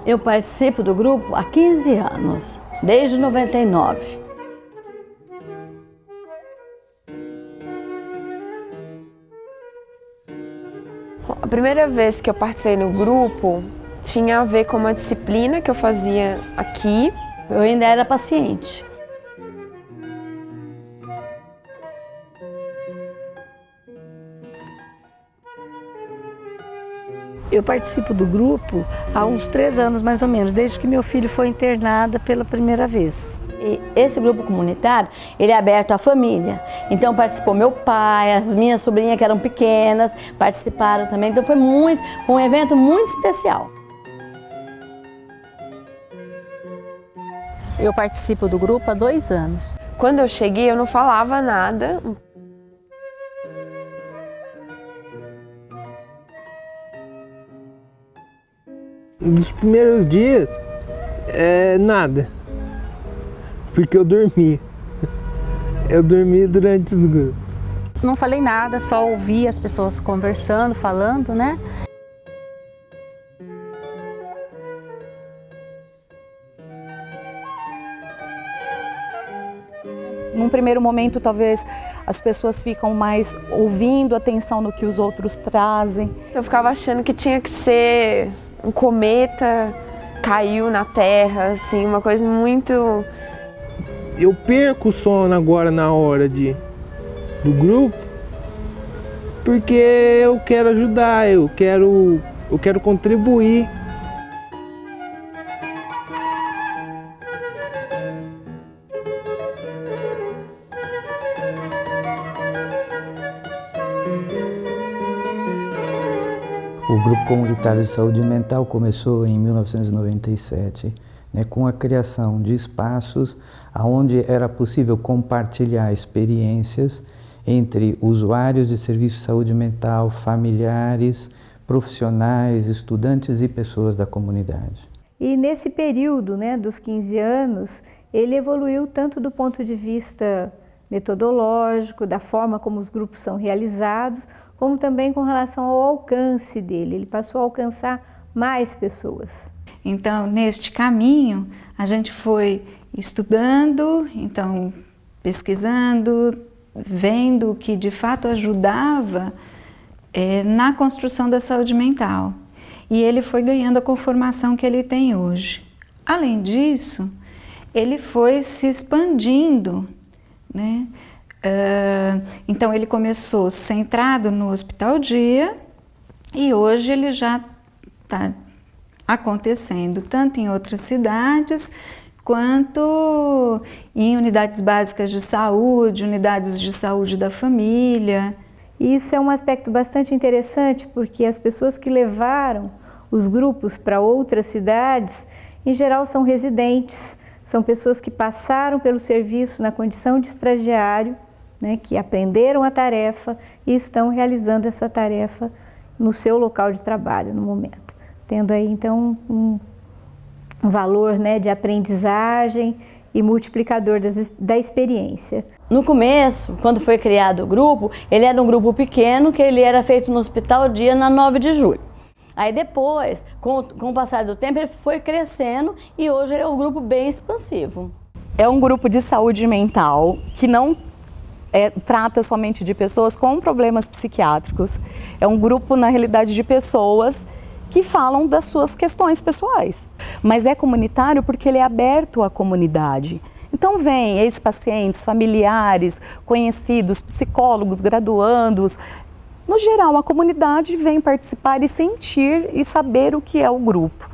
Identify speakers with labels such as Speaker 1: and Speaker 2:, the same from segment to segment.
Speaker 1: Eu participo do grupo há 15 anos, desde 99.
Speaker 2: A primeira vez que eu participei no grupo tinha a ver com uma disciplina que eu fazia aqui.
Speaker 1: Eu ainda era paciente.
Speaker 3: Eu participo do grupo há uns 3 anos, mais ou menos, desde que meu filho foi internado pela primeira vez.
Speaker 1: E esse grupo comunitário, ele é aberto à família. Então participou meu pai, as minhas sobrinhas que eram pequenas, participaram também. Então foi um evento muito especial.
Speaker 4: Eu participo do grupo há 2 anos.
Speaker 2: Quando eu cheguei, eu não falava nada.
Speaker 5: Dos primeiros dias, nada, porque eu dormi. Eu dormi durante os grupos.
Speaker 4: Não falei nada, só ouvi as pessoas conversando, falando, né?
Speaker 6: Num primeiro momento, talvez as pessoas ficam mais ouvindo atenção no que os outros trazem.
Speaker 2: Eu ficava achando que tinha que ser um cometa, caiu na Terra, assim, uma coisa muito...
Speaker 5: Eu perco o sono agora na hora do grupo, porque eu quero ajudar, eu quero contribuir.
Speaker 7: O Grupo Comunitário de Saúde Mental começou em 1997, com a criação de espaços onde era possível compartilhar experiências entre usuários de serviço de saúde mental, familiares, profissionais, estudantes e pessoas da comunidade.
Speaker 8: E nesse período, dos 15 anos, ele evoluiu tanto do ponto de vista metodológico, da forma como os grupos são realizados, como também com relação ao alcance dele. Ele passou a alcançar mais pessoas.
Speaker 9: Então, neste caminho, a gente foi estudando, então pesquisando, vendo o que de fato ajudava na construção da saúde mental. E ele foi ganhando a conformação que ele tem hoje. Além disso, ele foi se expandindo, né? Então ele começou centrado no Hospital Dia e hoje ele já está acontecendo tanto em outras cidades quanto em unidades básicas de saúde, unidades de saúde da família.
Speaker 8: E isso é um aspecto bastante interessante porque as pessoas que levaram os grupos para outras cidades, em geral são residentes, são pessoas que passaram pelo serviço na condição de estagiário, que aprenderam a tarefa e estão realizando essa tarefa no seu local de trabalho no momento, tendo aí então um valor de aprendizagem e multiplicador da experiência.
Speaker 1: No começo, quando foi criado o grupo, ele era um grupo pequeno que ele era feito no Hospital Dia na 9 de julho. Aí depois, com o passar do tempo, ele foi crescendo e hoje ele é um grupo bem expansivo.
Speaker 6: É um grupo de saúde mental que não trata somente de pessoas com problemas psiquiátricos. É um grupo, na realidade, de pessoas que falam das suas questões pessoais. Mas é comunitário porque ele é aberto à comunidade. Então vem ex-pacientes, familiares, conhecidos, psicólogos, graduandos. No geral, a comunidade vem participar e sentir e saber o que é o grupo.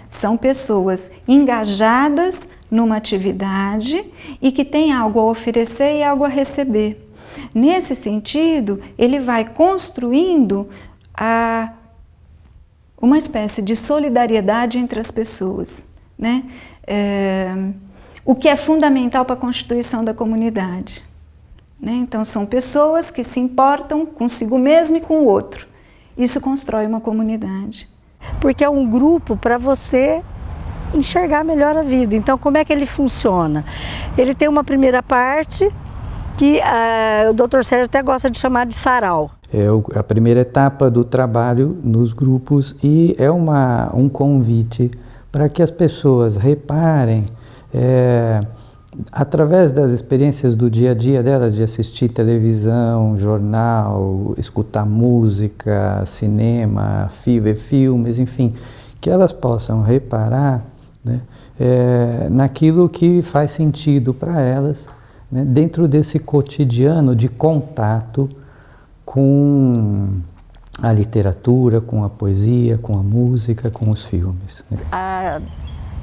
Speaker 9: São pessoas engajadas numa atividade e que têm algo a oferecer e algo a receber. Nesse sentido, ele vai construindo uma espécie de solidariedade entre as pessoas, né? O que é fundamental para a constituição da comunidade. Então, são pessoas que se importam consigo mesmo e com o outro. Isso constrói uma comunidade.
Speaker 3: Porque é um grupo para você enxergar melhor a vida. Então, como é que ele funciona? Ele tem uma primeira parte que o Dr. Sérgio até gosta de chamar de sarau.
Speaker 7: É a primeira etapa do trabalho nos grupos e é um convite para que as pessoas reparem, através das experiências do dia a dia delas, de assistir televisão, jornal, escutar música, cinema, ver filmes, enfim, que elas possam reparar, né, naquilo que faz sentido para elas, né, dentro desse cotidiano de contato com a literatura, com a poesia, com a música, com os filmes, né.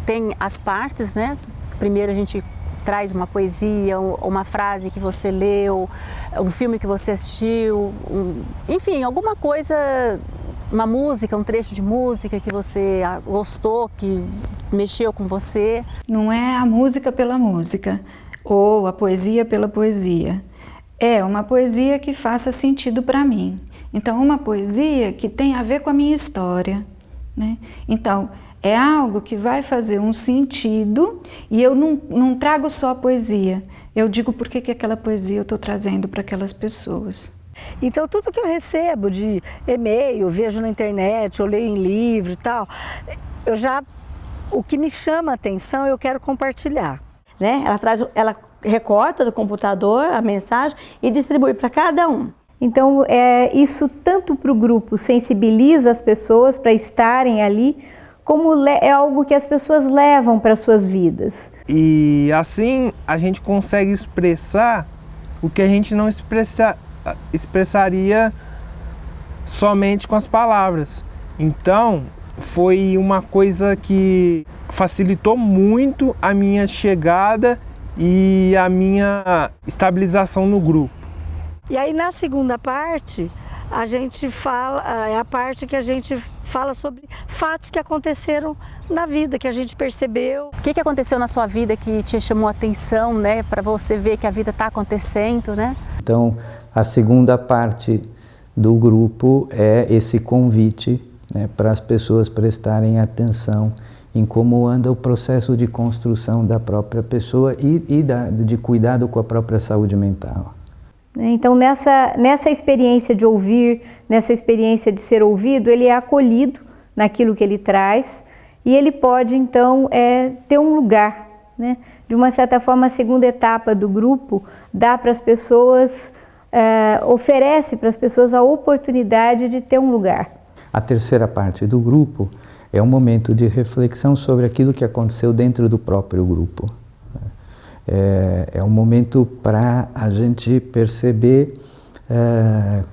Speaker 4: Tem as partes, né? Primeiro a gente traz uma poesia, uma frase que você leu, um filme que você assistiu, enfim, alguma coisa, uma música, um trecho de música que você gostou, que mexeu com você.
Speaker 9: Não é a música pela música ou a poesia pela poesia. É uma poesia que faça sentido para mim. Então, uma poesia que tem a ver com a minha história, né? Então, é algo que vai fazer um sentido e eu não trago só a poesia. Eu digo por que aquela poesia eu estou trazendo para aquelas pessoas.
Speaker 3: Então, tudo que eu recebo de e-mail, vejo na internet, eu leio em livro e tal, o que me chama a atenção eu quero compartilhar.
Speaker 1: Né? Ela recorta do computador a mensagem e distribui para cada um.
Speaker 8: Então, isso tanto para o grupo sensibiliza as pessoas para estarem ali, como é algo que as pessoas levam para as suas vidas.
Speaker 5: E assim a gente consegue expressar o que a gente não expressaria somente com as palavras. Então, foi uma coisa que facilitou muito a minha chegada e a minha estabilização no grupo.
Speaker 3: E aí, na segunda parte, a gente fala, é a parte que a gente fala sobre fatos que aconteceram na vida, que a gente percebeu.
Speaker 4: O que aconteceu na sua vida que te chamou a atenção, né, para você ver que a vida está acontecendo, né?
Speaker 7: Então, a segunda parte do grupo é esse convite, né, para as pessoas prestarem atenção em como anda o processo de construção da própria pessoa e de cuidado com a própria saúde mental.
Speaker 8: Então, nessa experiência de ouvir, nessa experiência de ser ouvido, ele é acolhido naquilo que ele traz e ele pode, então, ter um lugar, né? De uma certa forma, a segunda etapa do grupo dá para as pessoas, oferece para as pessoas a oportunidade de ter um lugar.
Speaker 7: A terceira parte do grupo é um momento de reflexão sobre aquilo que aconteceu dentro do próprio grupo. É um momento para a gente perceber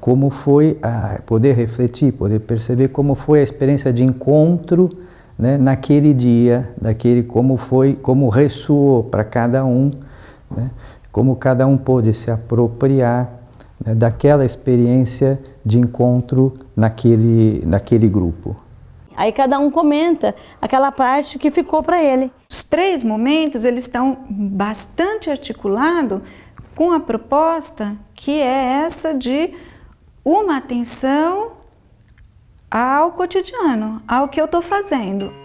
Speaker 7: como foi, poder refletir, poder perceber como foi a experiência de encontro, né, naquele dia, como ressoou para cada um, né, como cada um pôde se apropriar, né, daquela experiência de encontro naquele grupo.
Speaker 1: Aí cada um comenta aquela parte que ficou para ele.
Speaker 9: Os 3 momentos, eles estão bastante articulados com a proposta que é essa de uma atenção ao cotidiano, ao que eu estou fazendo.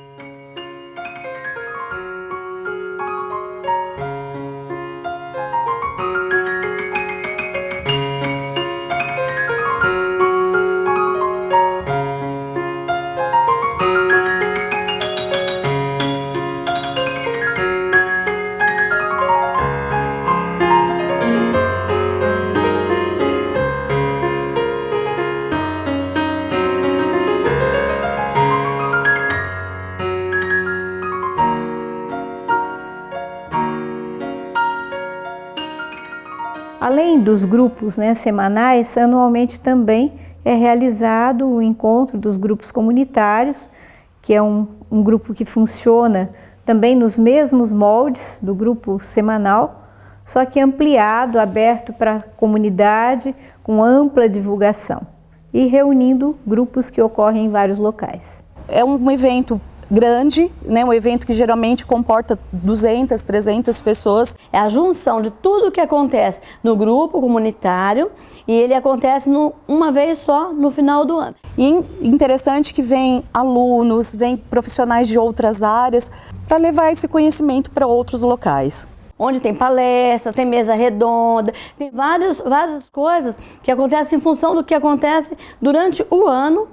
Speaker 8: Além dos grupos, né, semanais, anualmente também é realizado o encontro dos grupos comunitários, que é um grupo que funciona também nos mesmos moldes do grupo semanal, só que ampliado, aberto para a comunidade, com ampla divulgação e reunindo grupos que ocorrem em vários locais.
Speaker 6: É um evento grande, né? Um evento que geralmente comporta 200, 300 pessoas.
Speaker 1: É a junção de tudo o que acontece no grupo comunitário e ele acontece uma vez só no final do ano.
Speaker 6: E interessante que vem alunos, vem profissionais de outras áreas para levar esse conhecimento para outros locais.
Speaker 1: Onde tem palestra, tem mesa redonda, tem várias coisas que acontecem em função do que acontece durante o ano.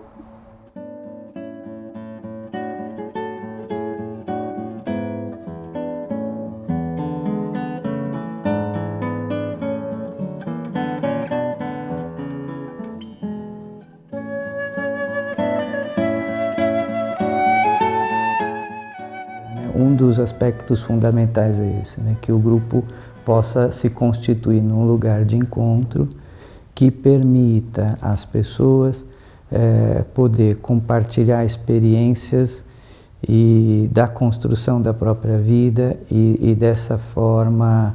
Speaker 7: dos aspectos fundamentais é esse, né? Que o grupo possa se constituir num lugar de encontro que permita às pessoas poder compartilhar experiências e da construção da própria vida e dessa forma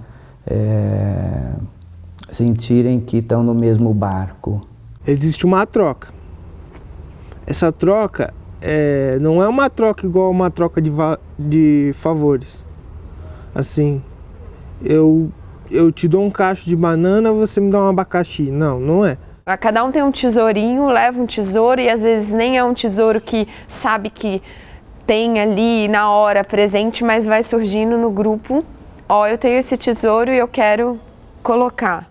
Speaker 7: sentirem que estão no mesmo barco.
Speaker 5: Existe uma troca. Essa troca não é uma troca igual uma troca de favores. Assim, eu te dou um cacho de banana, você me dá um abacaxi. Não, não é.
Speaker 2: Cada um tem um tesourinho, leva um tesouro e às vezes nem é um tesouro que sabe que tem ali na hora presente, mas vai surgindo no grupo. Ó, eu tenho esse tesouro e eu quero colocar.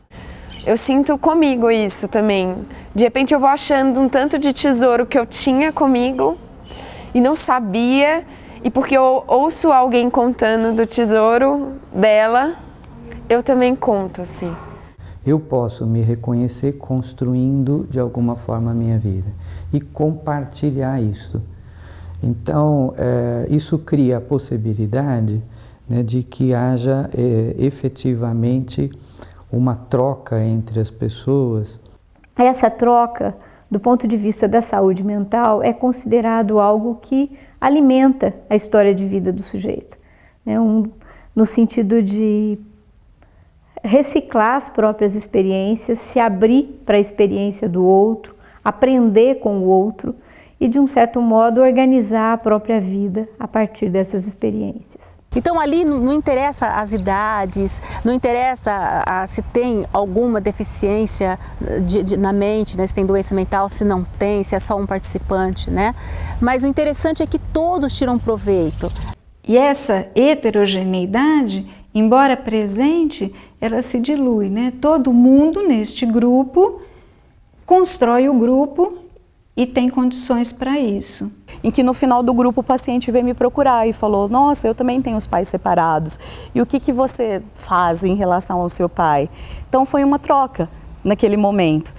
Speaker 2: Eu sinto comigo isso também. De repente eu vou achando um tanto de tesouro que eu tinha comigo e não sabia, e porque eu ouço alguém contando do tesouro dela, eu também conto, assim.
Speaker 7: Eu posso me reconhecer construindo de alguma forma a minha vida e compartilhar isso. Então, isso cria a possibilidade, né, de que haja efetivamente uma troca entre as pessoas.
Speaker 8: Essa troca, do ponto de vista da saúde mental, é considerado algo que alimenta a história de vida do sujeito, né? No sentido de reciclar as próprias experiências, se abrir para a experiência do outro, aprender com o outro e, de um certo modo, organizar a própria vida a partir dessas experiências.
Speaker 4: Então ali não interessa as idades, não interessa se tem alguma deficiência na mente, né? Se tem doença mental, se não tem, se é só um participante, né? Mas o interessante é que todos tiram proveito.
Speaker 9: E essa heterogeneidade, embora presente, ela se dilui, né? Todo mundo neste grupo constrói o grupo e tem condições para isso.
Speaker 6: Em que no final do grupo o paciente veio me procurar e falou: nossa, eu também tenho os pais separados. E o que você faz em relação ao seu pai? Então foi uma troca naquele momento.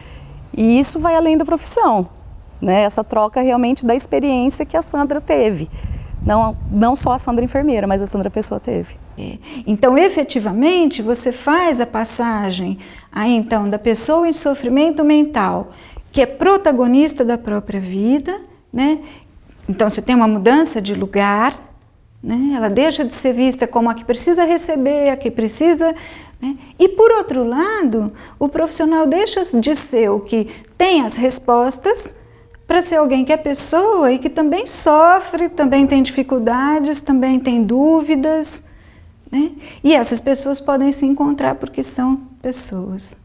Speaker 6: E isso vai além da profissão, né? Essa troca realmente da experiência que a Sandra teve. Não só a Sandra enfermeira, mas a Sandra pessoa teve.
Speaker 9: Então, efetivamente, você faz a passagem aí, então, da pessoa em sofrimento mental, que é protagonista da própria vida, né? Então você tem uma mudança de lugar, né? Ela deixa de ser vista como a que precisa receber, a que precisa, né? E por outro lado, o profissional deixa de ser o que tem as respostas para ser alguém que é pessoa e que também sofre, também tem dificuldades, também tem dúvidas, né? E essas pessoas podem se encontrar porque são pessoas.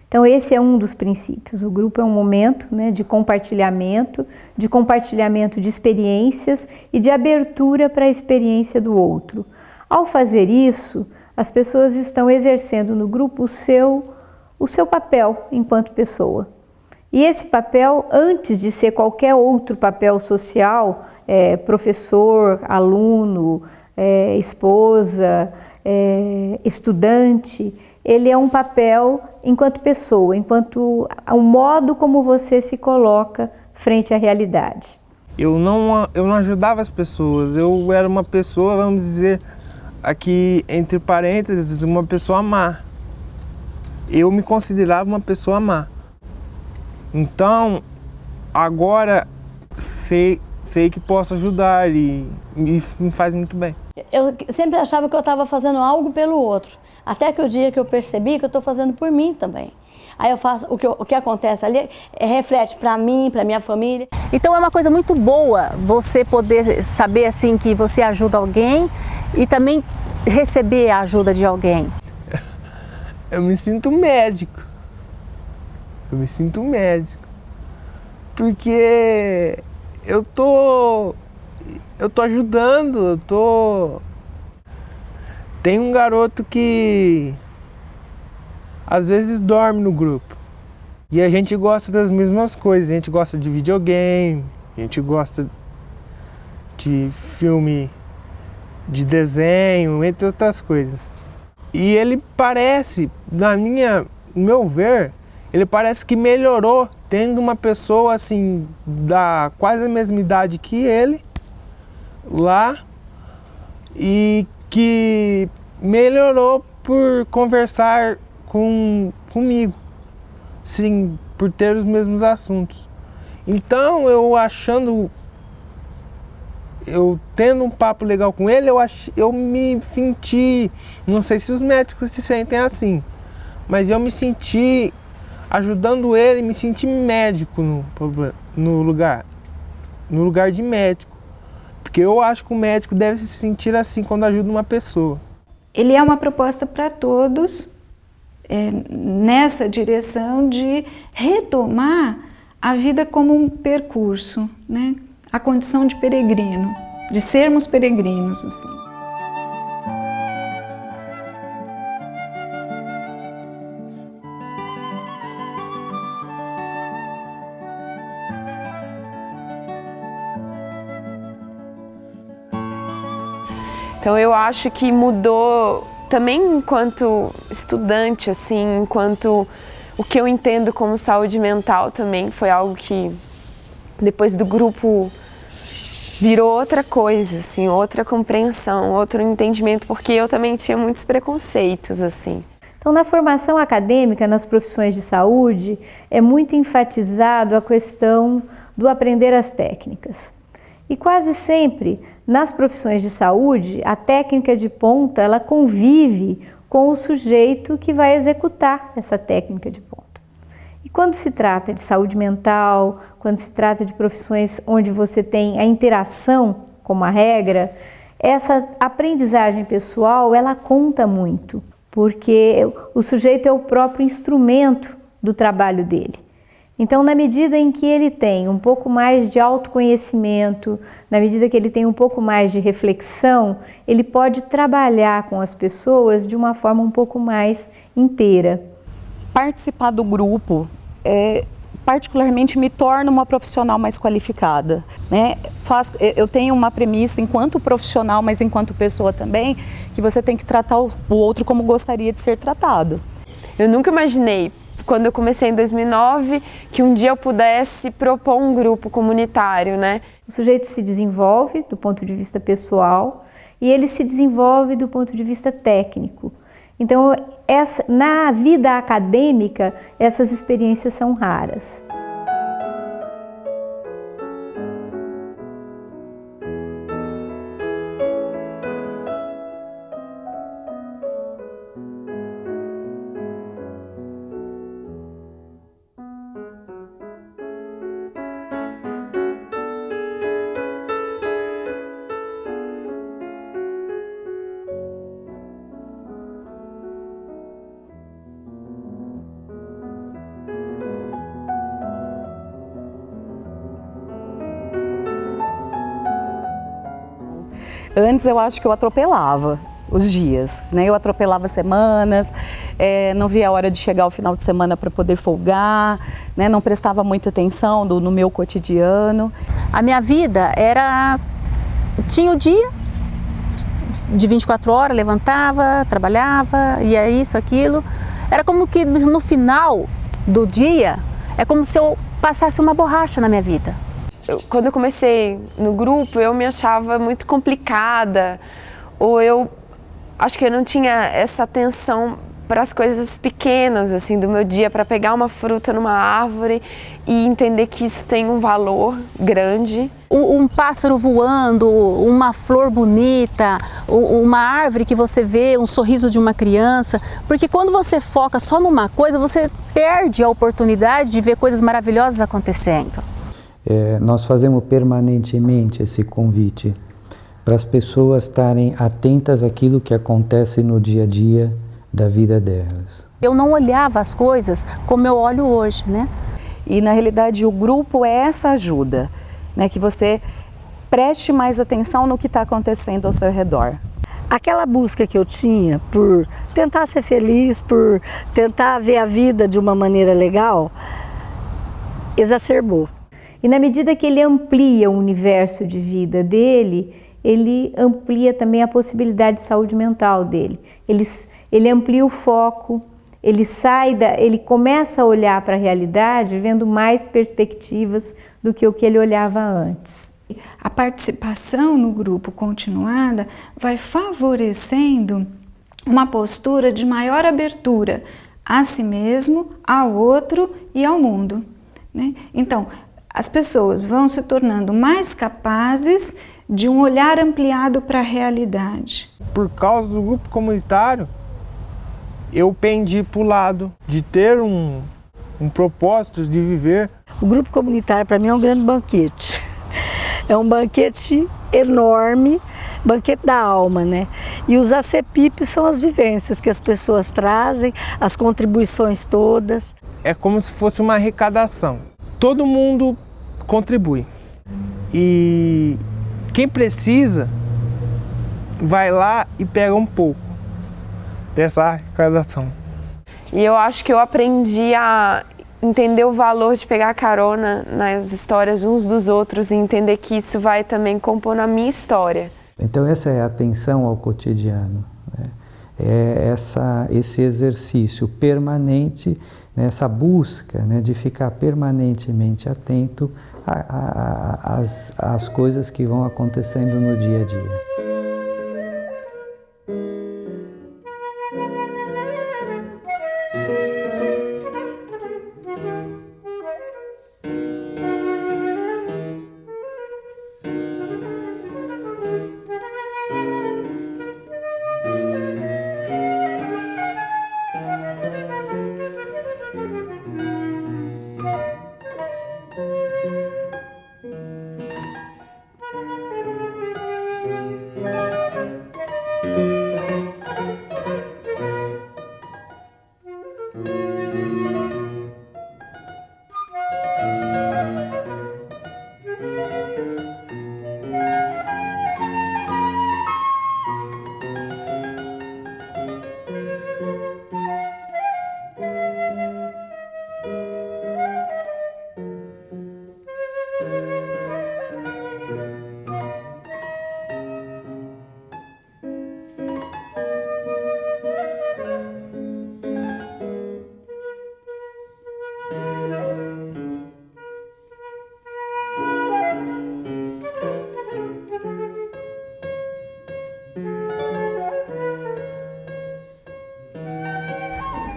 Speaker 8: Então esse é um dos princípios. O grupo é um momento, né, de compartilhamento de experiências e de abertura para a experiência do outro. Ao fazer isso, as pessoas estão exercendo no grupo o seu papel enquanto pessoa. E esse papel, antes de ser qualquer outro papel social, professor, aluno, esposa, estudante, ele é um papel enquanto pessoa, enquanto o modo como você se coloca frente à realidade.
Speaker 5: Eu não ajudava as pessoas, eu era uma pessoa, vamos dizer, aqui entre parênteses, uma pessoa má. Eu me considerava uma pessoa má. Então, agora, sei que posso ajudar e me faz muito bem.
Speaker 1: Eu sempre achava que eu estava fazendo algo pelo outro, até que o dia que eu percebi que eu estou fazendo por mim também. Aí eu faço, o que acontece ali reflete para mim, para minha família.
Speaker 4: Então é uma coisa muito boa você poder saber assim que você ajuda alguém e também receber a ajuda de alguém.
Speaker 5: Eu me sinto médico. Porque eu tô ajudando, Tem um garoto que às vezes dorme no grupo. E a gente gosta das mesmas coisas, a gente gosta de videogame, a gente gosta de filme de desenho, entre outras coisas. E ele parece, no meu ver, ele parece que melhorou tendo uma pessoa assim, da quase a mesma idade que ele, lá, e que melhorou por conversar comigo, sim, por ter os mesmos assuntos. Então, eu tendo um papo legal com ele, eu me senti, não sei se os médicos se sentem assim, mas eu me senti ajudando ele, me senti médico no lugar de médico, porque eu acho que o médico deve se sentir assim quando ajuda uma pessoa.
Speaker 9: Ele é uma proposta para todos, nessa direção de retomar a vida como um percurso, né? A condição de peregrino, de sermos peregrinos, assim.
Speaker 2: Então eu acho que mudou também enquanto estudante, assim, enquanto o que eu entendo como saúde mental também foi algo que depois do grupo virou outra coisa, assim, outra compreensão, outro entendimento, porque eu também tinha muitos preconceitos, assim.
Speaker 8: Então, na formação acadêmica, nas profissões de saúde, é muito enfatizado a questão do aprender as técnicas. E quase sempre, nas profissões de saúde, a técnica de ponta, ela convive com o sujeito que vai executar essa técnica de ponta. E quando se trata de saúde mental, quando se trata de profissões onde você tem a interação como a regra, essa aprendizagem pessoal, ela conta muito, porque o sujeito é o próprio instrumento do trabalho dele. Então, na medida em que ele tem um pouco mais de autoconhecimento, na medida que ele tem um pouco mais de reflexão, ele pode trabalhar com as pessoas de uma forma um pouco mais inteira.
Speaker 6: Participar do grupo particularmente me torna uma profissional mais qualificada, né? Eu tenho uma premissa enquanto profissional, mas enquanto pessoa também, que você tem que tratar o outro como gostaria de ser tratado.
Speaker 2: Eu nunca imaginei, quando eu comecei em 2009, que um dia eu pudesse propor um grupo comunitário, né?
Speaker 8: O sujeito se desenvolve do ponto de vista pessoal e ele se desenvolve do ponto de vista técnico. Então, na vida acadêmica, essas experiências são raras.
Speaker 6: Antes eu acho que eu atropelava os dias, né? Eu atropelava semanas, não via a hora de chegar ao final de semana para poder folgar, né? Não prestava muita atenção no meu cotidiano.
Speaker 4: A minha vida tinha o dia de 24 horas, levantava, trabalhava, ia isso, aquilo. Era como que no final do dia, é como se eu passasse uma borracha na minha vida.
Speaker 2: Quando eu comecei no grupo, eu me achava muito complicada, ou eu acho que eu não tinha essa atenção para as coisas pequenas assim do meu dia, para pegar uma fruta numa árvore e entender que isso tem um valor grande.
Speaker 4: Um pássaro voando, uma flor bonita, uma árvore que você vê, um sorriso de uma criança, porque quando você foca só numa coisa, você perde a oportunidade de ver coisas maravilhosas acontecendo.
Speaker 7: Nós fazemos permanentemente esse convite para as pessoas estarem atentas àquilo que acontece no dia a dia da vida delas.
Speaker 4: Eu não olhava as coisas como eu olho hoje, né?
Speaker 6: E na realidade o grupo é essa ajuda, né? Que você preste mais atenção no que está acontecendo ao seu redor.
Speaker 3: Aquela busca que eu tinha por tentar ser feliz, por tentar ver a vida de uma maneira legal, exacerbou.
Speaker 8: E na medida que ele amplia o universo de vida dele, ele amplia também a possibilidade de saúde mental dele. Ele amplia o foco, ele começa a olhar para a realidade vendo mais perspectivas do que o que ele olhava antes.
Speaker 9: A participação no grupo continuada vai favorecendo uma postura de maior abertura a si mesmo, ao outro e ao mundo, né? Então, as pessoas vão se tornando mais capazes de um olhar ampliado para a realidade.
Speaker 5: Por causa do grupo comunitário, eu pendi para o lado de ter um propósito de viver.
Speaker 3: O grupo comunitário para mim é um grande banquete. É um banquete enorme, banquete da alma, né? E os ACPIP são as vivências que as pessoas trazem, as contribuições todas.
Speaker 5: É como se fosse uma arrecadação. Todo mundo contribui. E quem precisa vai lá e pega um pouco dessa arrecadação.
Speaker 2: E eu acho que eu aprendi a entender o valor de pegar carona nas histórias uns dos outros e entender que isso vai também compor na minha história.
Speaker 7: Então essa é a atenção ao cotidiano, né? É esse exercício permanente, né? Essa busca, né? De ficar permanentemente atento às coisas que vão acontecendo no dia a dia.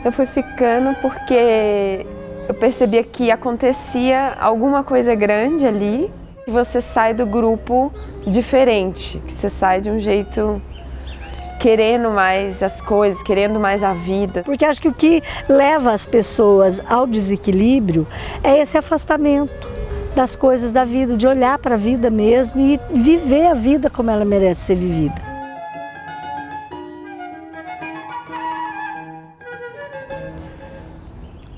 Speaker 2: Eu fui ficando porque eu percebia que acontecia alguma coisa grande ali e você sai do grupo diferente, que você sai de um jeito querendo mais as coisas, querendo mais a vida.
Speaker 3: Porque acho que o que leva as pessoas ao desequilíbrio é esse afastamento das coisas da vida, de olhar para a vida mesmo e viver a vida como ela merece ser vivida.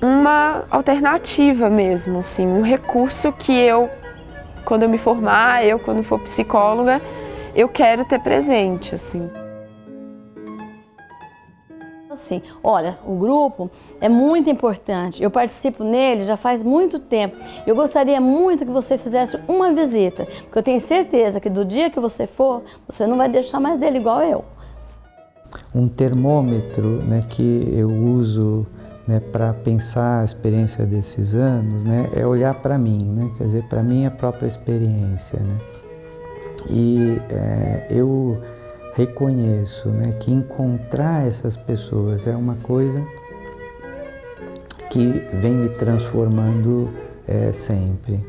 Speaker 2: Uma alternativa mesmo, assim, um recurso que eu, quando eu me formar, quando for psicóloga, eu quero ter presente, assim.
Speaker 1: Assim, olha, o grupo é muito importante, eu participo nele já faz muito tempo. Eu gostaria muito que você fizesse uma visita, porque eu tenho certeza que do dia que você for, você não vai deixar mais dele igual eu.
Speaker 7: Um termômetro, né, que eu uso, né, para pensar a experiência desses anos, né, é olhar para mim, né, quer dizer, para minha própria experiência, né, e eu reconheço, né, que encontrar essas pessoas é uma coisa que vem me transformando sempre.